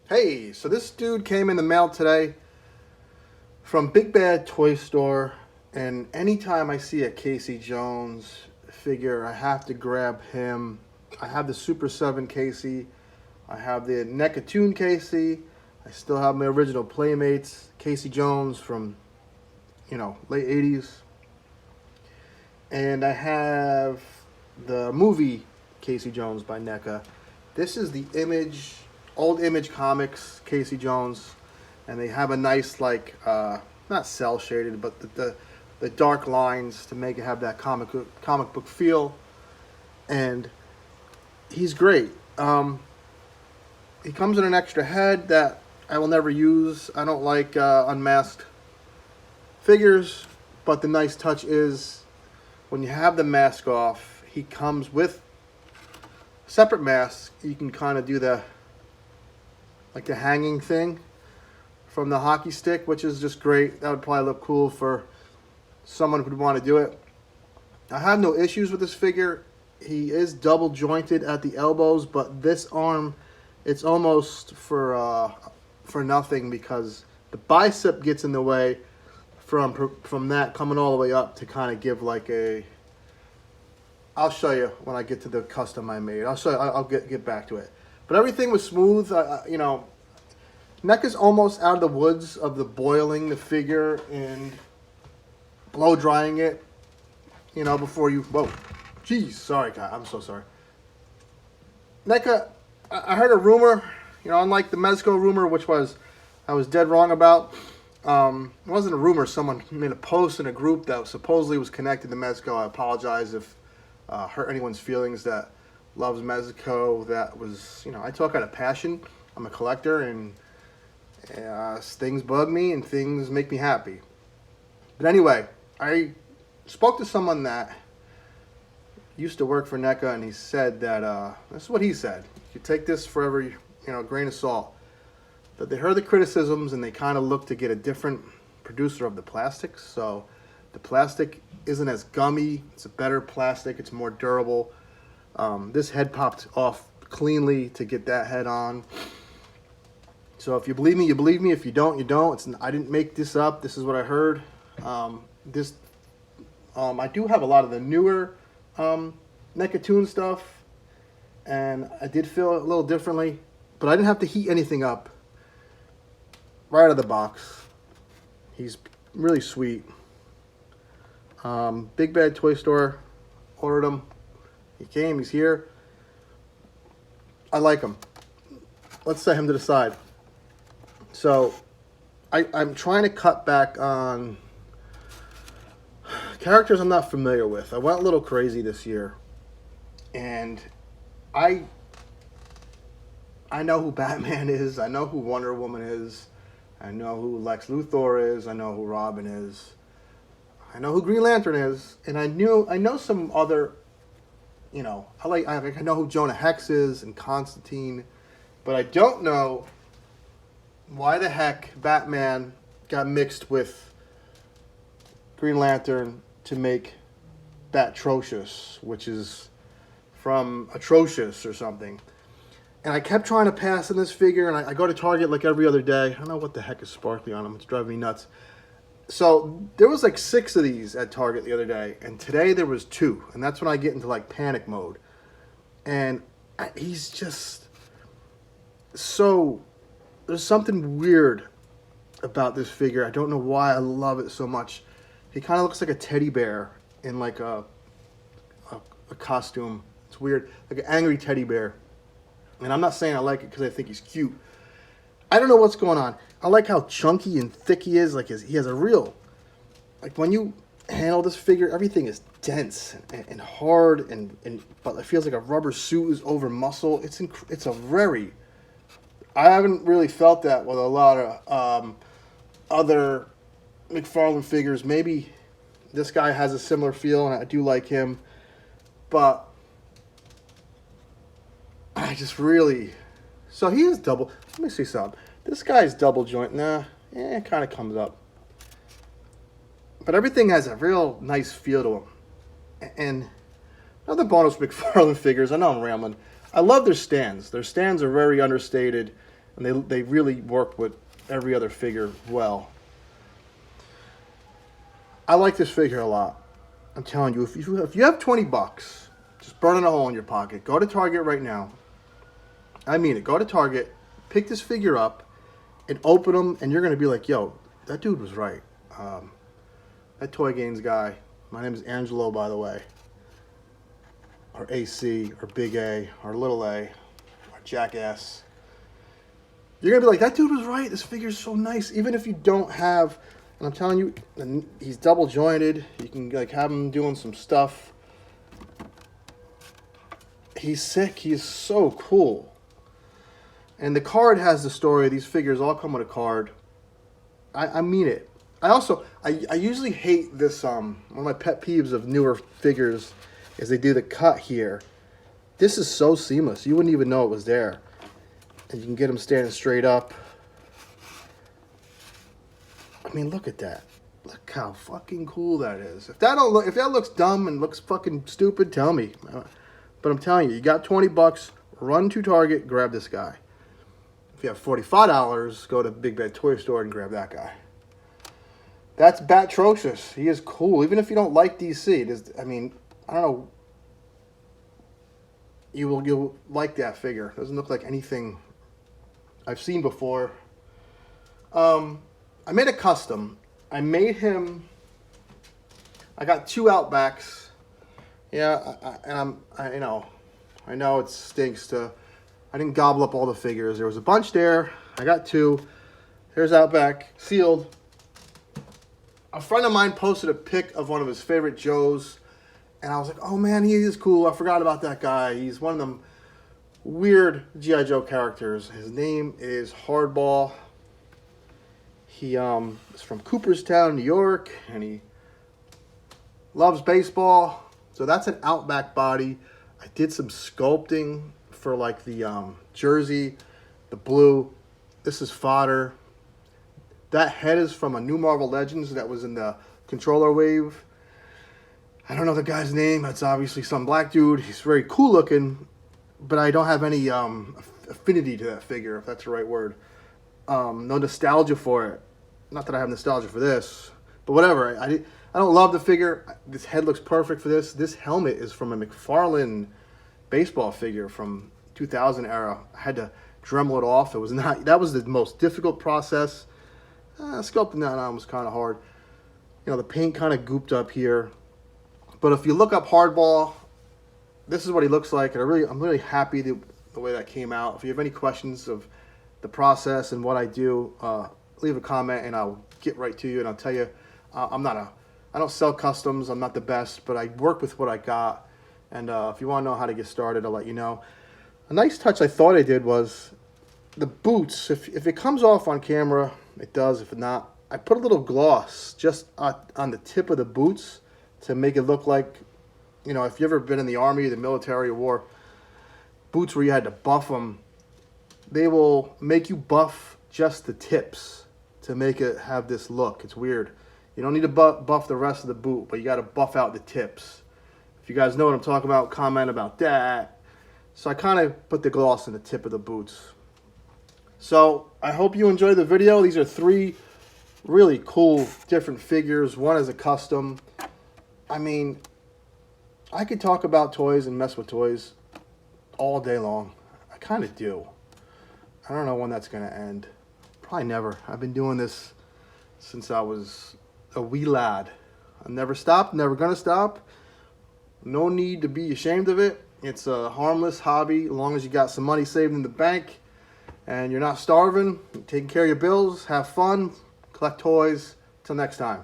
Hey, so this dude came in the mail today from Big Bad Toy Store, and anytime I see a Casey Jones figure, I have to grab him. I have the Super 7 Casey, I have the Neca Toon Casey, I still have my original Playmates Casey Jones from, late 80s, and I have the movie Casey Jones by Neca. This is the old Image Comics Casey Jones, and they have a nice not cell shaded, but the dark lines to make it have that comic book feel, and he's great. He comes in an extra head that I will never use. I don't like unmasked figures, but the nice touch is when you have the mask off, he comes with separate masks. You can kind of do the hanging thing from the hockey stick, which is just great. That would probably look cool for someone who would want to do it. I have no issues with this figure. He is double jointed at the elbows, but this arm, it's almost for nothing because the bicep gets in the way from that coming all the way up to kind of give like a. I'll show you when I get to the custom I made. I'll get back to it. But everything was smooth. Neca's almost out of the woods of the boiling the figure and blow drying it. Before you. Whoa, jeez, sorry, guy. I'm so sorry. Neca, I heard a rumor. Unlike the Mezco rumor, which I was dead wrong about. It wasn't a rumor. Someone made a post in a group that supposedly was connected to Mezco. I apologize if hurt anyone's feelings that loves Mezco. That was, I talk out of passion. I'm a collector, and things bug me and things make me happy. But anyway, I spoke to someone that used to work for Neca, and he said that this is what he said. You take this for every grain of salt. That they heard the criticisms and they kind of looked to get a different producer of the plastics. So the plastic isn't as gummy. It's a better plastic. It's more durable. This head popped off cleanly to get that head on. So if you believe me, you believe me. If you don't, you don't. I didn't make this up. This is what I heard. I do have a lot of the newer Neca Toon stuff, and I did feel it a little differently, but I didn't have to heat anything up. Right out of the box. He's really sweet. Big Bad Toy Store. Ordered him. He came. He's here. I like him. Let's set him to the side. So, I'm trying to cut back on characters I'm not familiar with. I went a little crazy this year. And I know who Batman is. I know who Wonder Woman is. I know who Lex Luthor is. I know who Robin is. I know who Green Lantern is. And I know some other, I know who Jonah Hex is and Constantine. But I don't know why the heck Batman got mixed with Green Lantern to make Batrocious, which is from Atrocious or something. And I kept trying to pass in this figure, and I go to Target like every other day. I don't know what the heck is sparkly on them. It's driving me nuts. So there was like 6 of these at Target the other day, and today there was 2. And that's when I get into like panic mode. And he's just so... There's something weird about this figure. I don't know why I love it so much. He kind of looks like a teddy bear in like a costume. It's weird. Like an angry teddy bear. And I'm not saying I like it because I think he's cute. I don't know what's going on. I like how chunky and thick he is. He has a real... Like, when you handle this figure, everything is dense and hard, but it feels like a rubber suit is over muscle. It's a very... I haven't really felt that with a lot of other McFarlane figures. Maybe this guy has a similar feel, and I do like him. But... I just really... So he is double... Let me see something. This guy's double joint. Nah, it kind of comes up. But everything has a real nice feel to them. And another bonus McFarlane figures. I know I'm rambling. I love their stands. Their stands are very understated. And they really work with every other figure well. I like this figure a lot. I'm telling you, if you have 20 bucks, just burning a hole in your pocket, go to Target right now. I mean it. Go to Target, pick this figure up, and open them, and you're going to be like, yo, that dude was right. That Toy Gains guy, my name is Angelo, by the way, or AC, or Big A, or Little A, or Jackass. You're going to be like, that dude was right. This figure's so nice. Even if you don't have, and I'm telling you, he's double jointed. You can like have him doing some stuff. He's sick. He's so cool. And the card has the story. These figures all come with a card. I mean it. I usually hate this, one of my pet peeves of newer figures is they do the cut here. This is so seamless. You wouldn't even know it was there. And you can get them standing straight up. I mean, look at that. Look how fucking cool that is. If that looks dumb and looks fucking stupid, tell me. But I'm telling you, you got 20 bucks, run to Target, grab this guy. If you have $45, go to Big Bad Toy Store and grab that guy. That's Batrocious. He is cool. Even if you don't like DC, I mean, I don't know. You'll like that figure. Doesn't look like anything I've seen before. I made a custom. I made him. I got 2 Outbacks. Yeah, I know it stinks to. I didn't gobble up all the figures. There was a bunch there. I got 2. Here's Outback sealed. A friend of mine posted a pic of one of his favorite Joes, and I was like, oh man, he is cool. I forgot about that guy. He's one of them weird G.I. Joe characters. His name is Hardball. He is from Cooperstown, New York, and he loves baseball. So that's an Outback body. I did some sculpting for like the jersey, the blue. This is fodder. That head is from a new Marvel Legends that was in the controller wave. I don't know the guy's name. That's obviously some black dude. He's very cool looking, but I don't have any affinity to that figure, if that's the right word. No nostalgia for it. Not that I have nostalgia for this, but whatever. I don't love the figure. This head looks perfect for this. This helmet is from a McFarlane baseball figure from 2000 era. I had to Dremel it off. It was not. That was the most difficult process. Sculpting that on was kind of hard. You know, the paint kind of gooped up here. But if you look up Hardball, this is what he looks like. And I'm really happy the way that came out. If you have any questions of the process and what I do, leave a comment and I'll get right to you. And I'll tell you, I don't sell customs. I'm not the best, but I work with what I got. And if you want to know how to get started, I'll let you know. A nice touch I thought I did was the boots. If it comes off on camera, it does. If not, I put a little gloss just on the tip of the boots to make it look like, you know, if you've ever been in the army, the military, or war, boots where you had to buff them, they will make you buff just the tips to make it have this look. It's weird. You don't need to buff the rest of the boot, but you got to buff out the tips. If you guys know what I'm talking about, comment about that. So I kind of put the gloss in the tip of the boots. So I hope you enjoyed the video. These are 3 really cool different figures. One is a custom. I mean, I could talk about toys and mess with toys all day long. I kind of do. I don't know when that's going to end. Probably never. I've been doing this since I was a wee lad. I've never stopped, never going to stop. No need to be ashamed of it. It's a harmless hobby as long as you got some money saved in the bank and you're not starving, taking care of your bills, have fun, collect toys. Till next time.